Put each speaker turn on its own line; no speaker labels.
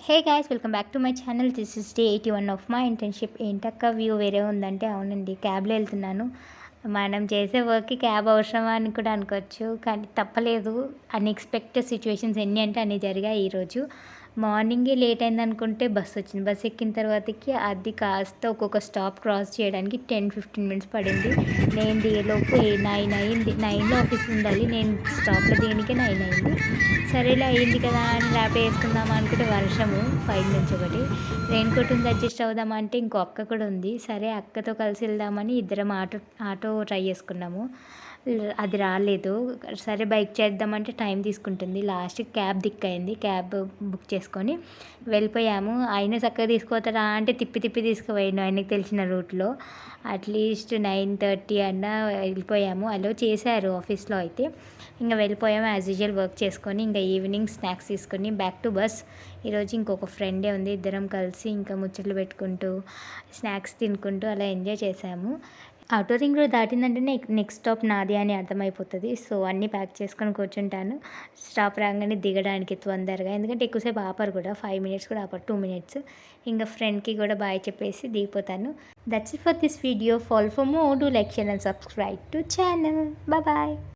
Hey guys welcome back to my channel. This is day 81 of my internship. ఏంటక్క view వేరే ఉందంటే, అవునండి క్యాబ్లో వెళ్తున్నాను. మనం చేసే వర్క్కి క్యాబ్ అవసరమా అని కూడా అనుకోవచ్చు, కానీ తప్పలేదు. అన్ఎక్స్పెక్టెడ్ సిచ్యువేషన్స్ ఎన్ని అంటే అన్ని జరిగాయి. ఈరోజు మార్నింగే లేట్ అయింది అనుకుంటే బస్సు వచ్చింది. బస్సు ఎక్కిన తర్వాతకి అది కాస్త ఒక్కొక్క స్టాప్ క్రాస్ చేయడానికి 10-15 మినిట్స్ పడింది. నేను దిగేలోపు 9 అయింది. 9లో ఆఫీస్ ఉండాలి, నేను స్టాప్లో దిగనికే 9 అయింది. సరేలే అయింది కదా అని ర్యాప్ వేసుకుందామా అనుకుంటే వర్షము పైన నుంచి ఒకటి. రెయిన్ కోట్ ఉంది, అడ్జస్ట్ అవుదామా అంటే ఇంకో అక్క కూడా ఉంది. సరే అక్కతో కలిసి వెళ్దామని ఇద్దరం ఆటో ట్రై చేసుకున్నాము. అది రాలేదు. సరే బైక్ చేద్దామంటే టైం తీసుకుంటుంది. లాస్ట్కి క్యాబ్ దిక్కయింది. క్యాబ్ బుక్ చేసుకొని వెళ్ళిపోయాము. అయినా చక్కగా తీసుకుపోతారా అంటే తిప్పి తిప్పి తీసుకుపోయాను ఆయనకు తెలిసిన రూట్లో. అట్లీస్ట్ 9:30 అన్నా వెళ్ళిపోయాము. అలో చేశారు ఆఫీస్లో అయితే. ఇంకా వెళ్ళిపోయాము యాజ్ యూజువల్ వర్క్ చేసుకొని. ఇంకా ఈవినింగ్ స్నాక్స్ తీసుకొని బ్యాక్ టు బస్. ఈరోజు ఇంకొక ఫ్రెండే ఉంది, ఇద్దరం కలిసి ఇంకా ముచ్చట్లు పెట్టుకుంటూ స్నాక్స్ తినుకుంటూ అలా ఎంజాయ్ చేసాము. ఔటర్ రింగ్ రోడ్ దాటిందంటేనే నెక్స్ట్ స్టాప్ నాది అని అర్థమైపోతుంది. సో అన్నీ ప్యాక్ చేసుకొని కూర్చుంటాను స్టాప్ రాగానే దిగడానికి తొందరగా, ఎందుకంటే ఎక్కువసేపు ఆపరు కూడా, 5 మినిట్స్ కూడా ఆపరు, 2 మినిట్స్. ఇంకా ఫ్రెండ్కి కూడా బాయ్ చెప్పేసి దిగిపోతాను. That's it for this video. Follow for more, do like, share and subscribe to channel. Bye.